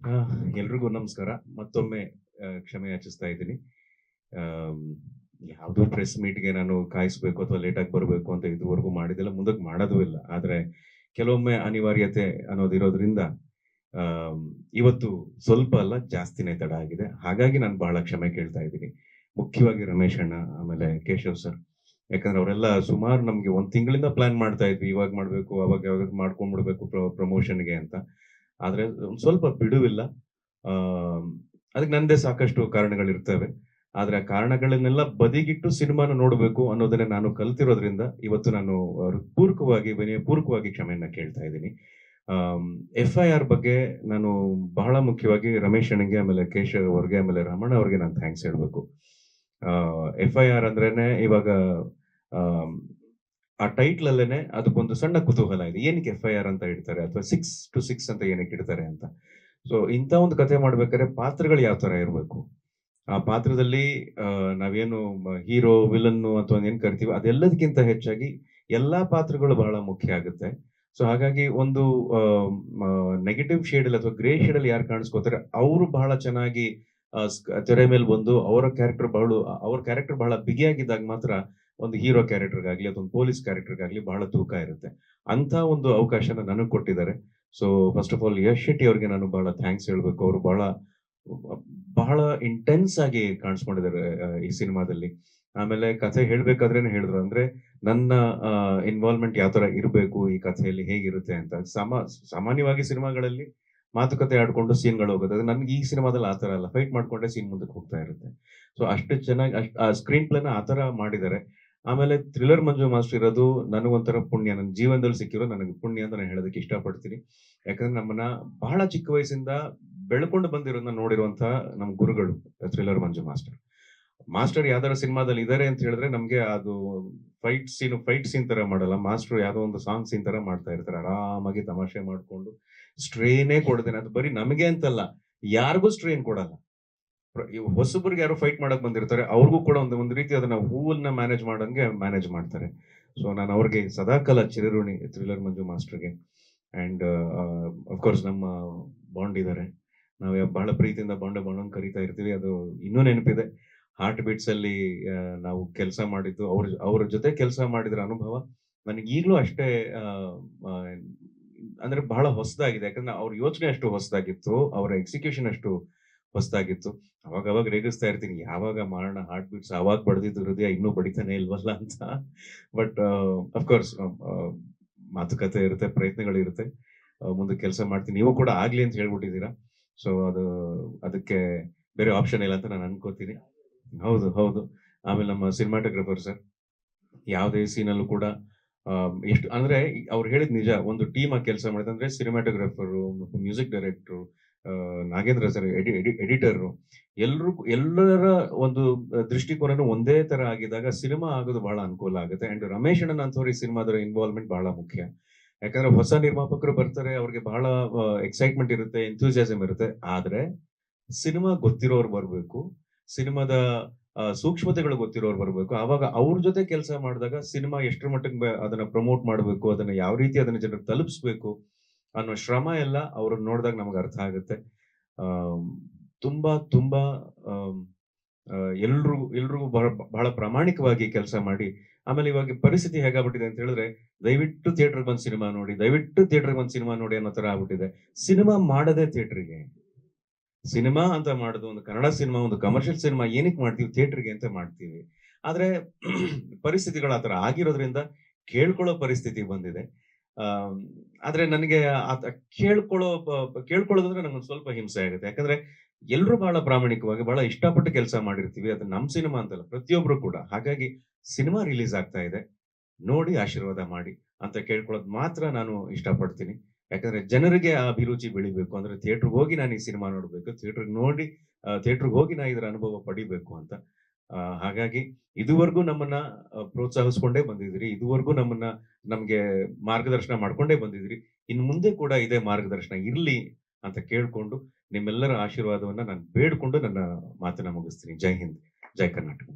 ಆ, ಎಲ್ರಿಗೂ ನಮಸ್ಕಾರ. ಮತ್ತೊಮ್ಮೆ ಕ್ಷಮೆ ಯಾಚಿಸ್ತಾ ಇದ್ದೀನಿ. ಆಮ್, ಯಾವ್ದೋ ಪ್ರೆಸ್ ಮೀಟ್‌ಗೆ ನಾನು ಕಾಯಿಸ್ಬೇಕು ಅಥವಾ ಲೇಟಾಗಿ ಬರಬೇಕು ಅಂತ ಇದುವರೆಗೂ ಮಾಡಿದ್ದಿಲ್ಲ, ಮುಂದಕ್ಕೆ ಮಾಡೋದೂ ಇಲ್ಲ. ಆದ್ರೆ ಕೆಲವೊಮ್ಮೆ ಅನಿವಾರ್ಯತೆ ಅನ್ನೋದಿರೋದ್ರಿಂದ ಆಮ್, ಇವತ್ತು ಸ್ವಲ್ಪ ಅಲ್ಲ ಜಾಸ್ತಿನೇ ತಡ ಆಗಿದೆ. ಹಾಗಾಗಿ ನಾನು ಬಹಳ ಕ್ಷಮೆ ಕೇಳ್ತಾ ಇದ್ದೀನಿ. ಮುಖ್ಯವಾಗಿ ರಮೇಶ್ ಅಣ್ಣ, ಆಮೇಲೆ ಕೇಶವ್ ಸರ್. ಯಾಕಂದ್ರೆ ಅವರೆಲ್ಲ ಸುಮಾರು ನಮ್ಗೆ 1 ತಿಂಗಳಿಂದ ಪ್ಲಾನ್ ಮಾಡ್ತಾ ಇದ್ವಿ. ಇವಾಗ ಮಾಡ್ಬೇಕು, ಅವಾಗ ಯಾವಾಗ ಮಾಡ್ಕೊಂಡ್ಬಿಡ್ಬೇಕು ಪ್ರಮೋಷನ್‌ಗೆ ಅಂತ. ಆದ್ರೆ ಒಂದ್ ಸ್ವಲ್ಪ ಬಿಡುವಿಲ್ಲ. ಆಮ್, ಅದಕ್ಕೆ ನಂದೇ ಸಾಕಷ್ಟು ಕಾರಣಗಳಿರ್ತವೆ. ಆದ್ರೆ ಆ ಕಾರಣಗಳನ್ನೆಲ್ಲ ಬದಿಗಿಟ್ಟು ಸಿನಿಮಾನ ನೋಡ್ಬೇಕು ಅನ್ನೋದನ್ನ ನಾನು ಕಲ್ತಿರೋದ್ರಿಂದ ಇವತ್ತು ನಾನು ಹೃತ್ಪೂರ್ವಕವಾಗಿ, ವಿನಯಪೂರ್ವಕವಾಗಿ ಕ್ಷಮೆಯನ್ನ ಕೇಳ್ತಾ ಇದ್ದೀನಿ. ಎಫ್‌ಐಆರ್ ಬಗ್ಗೆ ನಾನು ಬಹಳ ಮುಖ್ಯವಾಗಿ ರಮೇಶ್ ಅಣ್ಣಂಗೆ, ಆಮೇಲೆ ಕೇಶವ್ ಅವ್ರಿಗೆ, ಆಮೇಲೆ ರಮಣ ಅವ್ರಿಗೆ ನಾನು ಥ್ಯಾಂಕ್ಸ್ ಹೇಳ್ಬೇಕು. ಎಫ್‌ಐಆರ್ ಅಂದ್ರೇನೆ ಇವಾಗ ಆಮ್, ಆ ಟೈಟ್ಲ್ ಅಲ್ಲೇನೆ ಅದಕ್ಕೊಂದು ಸಣ್ಣ ಕುತೂಹಲ ಇದೆ. ಏನಕ್ಕೆ ಎಫ್‌ಐಆರ್ ಅಂತ ಇಡ್ತಾರೆ ಅಥವಾ 6 to 6 ಅಂತ ಏನಕ್ಕೆ ಇಡ್ತಾರೆ ಅಂತ. ಸೊ ಇಂಥ ಒಂದು ಕಥೆ ಮಾಡ್ಬೇಕಾದ್ರೆ ಪಾತ್ರಗಳು ಯಾವ ತರ ಇರಬೇಕು, ಆ ಪಾತ್ರದಲ್ಲಿ ನಾವೇನು ಹೀರೋ, ವಿಲನ್ನು ಅಥವಾ ಏನ್ ಕರಿತೀವಿ ಅದೆಲ್ಲದಕ್ಕಿಂತ ಹೆಚ್ಚಾಗಿ ಎಲ್ಲಾ ಪಾತ್ರಗಳು ಬಹಳ ಮುಖ್ಯ ಆಗುತ್ತೆ. ಸೊ ಹಾಗಾಗಿ ಒಂದು ನೆಗೆಟಿವ್ ಶೇಡ್ ಅಲ್ಲಿ ಅಥವಾ ಗ್ರೇ ಶೇಡ್ ಅಲ್ಲಿ ಯಾರು ಕಾಣಿಸ್ಕೋತಾರೆ ಅವರು ಬಹಳ ಚೆನ್ನಾಗಿ ತೆರೆ ಮೇಲೆ ಬಂದು ಅವ್ರ ಕ್ಯಾರೆಕ್ಟರ್ ಬಹಳ ಬಿಗಿಯಾಗಿದ್ದಾಗ ಮಾತ್ರ ಒಂದು ಹೀರೋ ಕ್ಯಾರೆಕ್ಟರ್ಗಾಗ್ಲಿ ಅಥವಾ ಒಂದು ಪೊಲೀಸ್ ಕ್ಯಾರೆಕ್ಟರ್ಗಾಗ್ಲಿ ಬಹಳ ತೂಕ ಇರುತ್ತೆ. ಅಂತ ಒಂದು ಅವಕಾಶನ ನನಗೆ ಕೊಟ್ಟಿದ್ದಾರೆ. So first of all Yash Shetty ಅವ್ರಿಗೆ ನಾನು ಬಹಳ ಥ್ಯಾಂಕ್ಸ್ ಹೇಳ್ಬೇಕು. ಅವರು ಬಹಳ ಬಹಳ ಇಂಟೆನ್ಸ್ ಆಗಿ ಕಾಣಿಸ್ಕೊಂಡಿದ್ದಾರೆ ಈ ಸಿನಿಮಾದಲ್ಲಿ. ಆಮೇಲೆ ಕಥೆ ಹೇಳ್ಬೇಕಾದ್ರೇನೆ ಹೇಳಿದ್ರು. ಅಂದ್ರೆ ನನ್ನ ಇನ್ವಾಲ್ವ್‌ಮೆಂಟ್ ಯಾವ ತರ ಇರಬೇಕು ಈ ಕಥೆಯಲ್ಲಿ, ಹೇಗಿರುತ್ತೆ ಅಂತ. ಸಾಮಾನ್ಯವಾಗಿ ಸಿನಿಮಾಗಳಲ್ಲಿ ಮಾತುಕತೆ ಆಡ್ಕೊಂಡು ಸೀನ್‌ಗಳು ಹೋಗುತ್ತೆ. ಅದು ನನ್ಗೆ ಈ ಸಿನಿಮಾದಲ್ಲಿ ಆ ತರ ಅಲ್ಲ. ಫೈಟ್ ಮಾಡ್ಕೊಂಡೇ ಸೀನ್ ಮುಂದಕ್ಕೆ ಹೋಗ್ತಾ ಇರುತ್ತೆ. ಸೊ ಅಷ್ಟು ಚೆನ್ನಾಗಿ ಆ ಸ್ಕ್ರೀನ್ ಪ್ಲೇನ ಆ ತರ ಮಾಡಿದ್ದಾರೆ. ಆಮೇಲೆ ಥ್ರಿಲ್ಲರ್ ಮಂಜು ಮಾಸ್ಟರ್ ಇರೋದು ನನಗೊಂಥರ ಪುಣ್ಯ. ನನ್ನ ಜೀವನದಲ್ಲಿ ಸಿಕ್ಕಿರೋ ನನಗೆ ಪುಣ್ಯ ಅಂತ ನಾನು ಹೇಳೋದಕ್ಕೆ ಇಷ್ಟಪಡ್ತೀನಿ. ಯಾಕಂದ್ರೆ ನಮ್ಮನ್ನ ಬಹಳ ಚಿಕ್ಕ ವಯಸ್ಸಿಂದ ಬೆಳ್ಕೊಂಡು ಬಂದಿರೋದನ್ನ ನೋಡಿರುವಂತ ನಮ್ಮ ಗುರುಗಳು ಥ್ರಿಲ್ಲರ್ ಮಂಜು ಮಾಸ್ಟರ್. ಮಾಸ್ಟರ್ ಯಾವ್ದಾರ ಸಿನಿಮಾದಲ್ಲಿ ಇದಾರೆ ಅಂತ ಹೇಳಿದ್ರೆ ನಮ್ಗೆ ಅದು ಫೈಟ್ ಸೀನ್ ತರ ಮಾಡಲ್ಲ. ಮಾಸ್ಟರ್ ಯಾವ್ದೋ ಒಂದು ಸಾಂಗ್ ಸೀನ್ ತರ ಮಾಡ್ತಾ ಇರ್ತಾರೆ. ಆರಾಮಾಗಿ ತಮಾಷೆ ಮಾಡ್ಕೊಂಡು ಸ್ಟ್ರೇನೇ ಕೊಡ್ತೇನೆ. ಅದು ಬರೀ ನಮಗೆ ಅಂತಲ್ಲ, ಯಾರಿಗೂ ಸ್ಟ್ರೇನ್ ಕೊಡಲ್ಲ. ಹೊಸಬರಿಗೆ ಯಾರೋ ಫೈಟ್ ಮಾಡಕ್ ಬಂದಿರ್ತಾರೆ, ಅವ್ರಿಗೂ ಕೂಡ ಒಂದು ರೀತಿ ಅದನ್ನ ಹೂವನ್ನ ಮ್ಯಾನೇಜ್ ಮಾಡಂಗೆ ಮ್ಯಾನೇಜ್ ಮಾಡ್ತಾರೆ. ಸೊ ನಾನು ಅವ್ರಿಗೆ ಸದಾಕಾಲ ಚಿರಋಣಿ ಥ್ರಿಲ್ಲರ್ ಮಂಜು ಮಾಸ್ಟರ್ಗೆ. ಅಂಡ್ ಅಫ್ಕೋರ್ಸ್ ನಮ್ಮ ಬಾಂಡ್ ಇದ್ದಾರೆ. ನಾವು ಬಹಳ ಪ್ರೀತಿಯಿಂದ ಬಾಂಡ್ ಕರೀತಾ ಇರ್ತೀವಿ. ಅದು ಇನ್ನೂ ನೆನಪಿದೆ. ಹಾರ್ಟ್ ಬೀಟ್ಸ್ ಅಲ್ಲಿ ನಾವು ಕೆಲಸ ಮಾಡಿದ್ದು, ಅವ್ರ ಜೊತೆ ಕೆಲಸ ಮಾಡಿದ್ರ ಅನುಭವ ನನಗೆ ಈಗಲೂ ಅಷ್ಟೇ. ಆ, ಆ, ಅಂದ್ರೆ ಬಹಳ ಹೊಸದಾಗಿದೆ. ಯಾಕಂದ್ರೆ ಅವ್ರ ಯೋಚನೆ ಅಷ್ಟು ಹೊಸದಾಗಿತ್ತು, ಅವರ ಎಕ್ಸಿಕ್ಯೂಷನ್ ಅಷ್ಟು ಹೊಸದಾಗಿತ್ತು. ಅವಾಗ ರೇಗಿಸ್ತಾ ಇರ್ತೀನಿ, ಯಾವಾಗ ಮಾಡೋಣ ಹಾರ್ಟ್ ಬೀಟ್ಸ್, ಆವಾಗ ಬಡ್ದಿದ್ದು ಹೃದಯ ಇನ್ನೂ ಬಡಿತಾನೆ ಇಲ್ವಲ್ಲ ಅಂತ. ಬಟ್ ಅಫ್ಕೋರ್ಸ್ ಮಾತುಕತೆ ಇರುತ್ತೆ, ಪ್ರಯತ್ನಗಳಿರುತ್ತೆ. ಮುಂದೆ ಕೆಲಸ ಮಾಡ್ತೀನಿ. ನೀವು ಕೂಡ ಆಗ್ಲಿ ಅಂತ ಹೇಳ್ಬಿಟ್ಟಿದ್ದೀರಾ. ಸೊ ಅದಕ್ಕೆ ಬೇರೆ ಆಪ್ಷನ್ ಇಲ್ಲ ಅಂತ ನಾನು ಅನ್ಕೋತೀನಿ. ಹೌದು, ಹೌದು. ಆಮೇಲೆ ನಮ್ಮ ಸಿನಿಮಾಟೋಗ್ರಫರ್ ಸರ್ ಯಾವುದೇ ಸೀನಲ್ಲೂ ಕೂಡ ಎಷ್ಟು ಅಂದ್ರೆ ಅವ್ರು ಹೇಳಿದ್ ನಿಜ. ಒಂದು ಟೀಮ್ ಆಗಿ ಕೆಲಸ ಮಾಡಿದ್ರೆ ಅಂದ್ರೆ cinematographer, music director, Nagendra sir, editor, ಎಲ್ಲರ ಒಂದು ದೃಷ್ಟಿಕೋನನು ಒಂದೇ ತರ ಆಗಿದಾಗ ಸಿನಿಮಾ ಆಗೋದು ಬಹಳ ಅನುಕೂಲ ಆಗುತ್ತೆ. ಅಂಡ್ ರಮೇಶ್ ಅಣ್ಣನ್ ಅಂತವ್ರು ಈ ಸಿನಿಮಾದ ಇನ್ವಾಲ್ವ್ಮೆಂಟ್ ಬಹಳ ಮುಖ್ಯ. ಯಾಕಂದ್ರೆ ಹೊಸ ನಿರ್ಮಾಪಕರು ಬರ್ತಾರೆ, ಅವ್ರಿಗೆ ಬಹಳ ಎಕ್ಸೈಟ್ಮೆಂಟ್ ಇರುತ್ತೆ, ಎಂಥೂಸಿಯಾಸಮ್ ಇರುತ್ತೆ. ಆದ್ರೆ ಸಿನಿಮಾ ಗೊತ್ತಿರೋರು ಬರ್ಬೇಕು. ಸಿನಿಮಾದ ಸೂಕ್ಷ್ಮತೆಗಳು ಗೊತ್ತಿರೋರು ಬರ್ಬೇಕು. ಆವಾಗ ಅವ್ರ ಜೊತೆ ಕೆಲಸ ಮಾಡಿದಾಗ ಸಿನಿಮಾ ಎಷ್ಟರ ಮಟ್ಟಿಗೆ ಅದನ್ನ ಪ್ರಮೋಟ್ ಮಾಡಬೇಕು, ಅದನ್ನ ಯಾವ ರೀತಿ ಅದನ್ನ ಜನರಿಗೆ ತಲುಪಿಸ್ಬೇಕು ಅನ್ನೋ ಶ್ರಮ ಎಲ್ಲ ಅವ್ರನ್ನ ನೋಡಿದಾಗ ನಮ್ಗೆ ಅರ್ಥ ಆಗುತ್ತೆ. ಆಮ್, ತುಂಬಾ ತುಂಬಾ ಆಮ್, ಆ, ಎಲ್ರಿಗೂ ಬಹಳ ಪ್ರಾಮಾಣಿಕವಾಗಿ ಕೆಲಸ ಮಾಡಿ. ಆಮೇಲೆ ಇವಾಗ ಪರಿಸ್ಥಿತಿ ಹೇಗಾಗ್ಬಿಟ್ಟಿದೆ ಅಂತ ಹೇಳಿದ್ರೆ, ದಯವಿಟ್ಟು ಥಿಯೇಟರ್ಗೆ ಬಂದು ಸಿನಿಮಾ ನೋಡಿ, ದಯವಿಟ್ಟು ಥಿಯೇಟರ್ಗೆ ಬಂದು ಸಿನಿಮಾ ನೋಡಿ ಅನ್ನೋ ತರ ಆಗ್ಬಿಟ್ಟಿದೆ. ಸಿನಿಮಾ ಮಾಡದೆ ಥಿಯೇಟರ್ಗೆ, ಸಿನಿಮಾ ಅಂತ ಮಾಡುದು, ಒಂದು ಕನ್ನಡ ಸಿನಿಮಾ, ಒಂದು ಕಮರ್ಷಿಯಲ್ ಸಿನಿಮಾ ಏನಕ್ಕೆ ಮಾಡ್ತೀವಿ, ಥಿಯೇಟರ್ಗೆ ಅಂತ ಮಾಡ್ತೀವಿ. ಆದ್ರೆ ಪರಿಸ್ಥಿತಿಗಳು ಆತರ ಆಗಿರೋದ್ರಿಂದ ಕೇಳ್ಕೊಳ್ಳೋ ಪರಿಸ್ಥಿತಿ ಬಂದಿದೆ. ಆಮ್, ಆದ್ರೆ ನನಗೆ ಕೇಳ್ಕೊಳ್ಳೋದಂದ್ರೆ ನಂಗೊಂದು ಸ್ವಲ್ಪ ಹಿಂಸೆ ಆಗುತ್ತೆ. ಯಾಕಂದ್ರೆ ಎಲ್ರು ಬಹಳ ಪ್ರಾಮಾಣಿಕವಾಗಿ ಬಹಳ ಇಷ್ಟಪಟ್ಟು ಕೆಲಸ ಮಾಡಿರ್ತೀವಿ. ಅದು ನಮ್ ಸಿನಿಮಾ ಅಂತಲ್ಲ, ಪ್ರತಿಯೊಬ್ರು ಕೂಡ. ಹಾಗಾಗಿ ಸಿನಿಮಾ ರಿಲೀಸ್ ಆಗ್ತಾ ಇದೆ, ನೋಡಿ ಆಶೀರ್ವಾದ ಮಾಡಿ ಅಂತ ಕೇಳ್ಕೊಳ್ಳೋದು ಮಾತ್ರ ನಾನು ಇಷ್ಟಪಡ್ತೀನಿ. ಯಾಕಂದ್ರೆ ಜನರಿಗೆ ಆ ಅಭಿರುಚಿ ಬೆಳಿಬೇಕು ಅಂದ್ರೆ ಥಿಯೇಟರ್ಗೆ ಹೋಗಿ ನಾನು ಈ ಸಿನಿಮಾ ನೋಡ್ಬೇಕು, ಥಿಯೇಟರ್ಗೆ ಹೋಗಿ ನಾ ಇದರ ಅನುಭವ ಪಡಿಬೇಕು ಅಂತ. ಹಾಗಾಗಿ ಇದುವರೆಗೂ ನಮ್ಮನ್ನ ಪ್ರೋತ್ಸಾಹಿಸ್ಕೊಂಡೇ ಬಂದಿದ್ದೀರಿ, ಇದುವರೆಗೂ ನಮ್ಗೆ ಮಾರ್ಗದರ್ಶನ ಮಾಡ್ಕೊಂಡೇ ಬಂದಿದ್ದೀರಿ. ಇನ್ನು ಮುಂದೆ ಕೂಡ ಇದೇ ಮಾರ್ಗದರ್ಶನ ಇರ್ಲಿ ಅಂತ ಕೇಳ್ಕೊಂಡು, ನಿಮ್ಮೆಲ್ಲರ ಆಶೀರ್ವಾದವನ್ನ ನಾನು ಬೇಡ್ಕೊಂಡು ನನ್ನ ಮಾತನ್ನ ಮುಗಿಸ್ತೀನಿ. ಜೈ ಹಿಂದ್, ಜೈ ಕರ್ನಾಟಕ.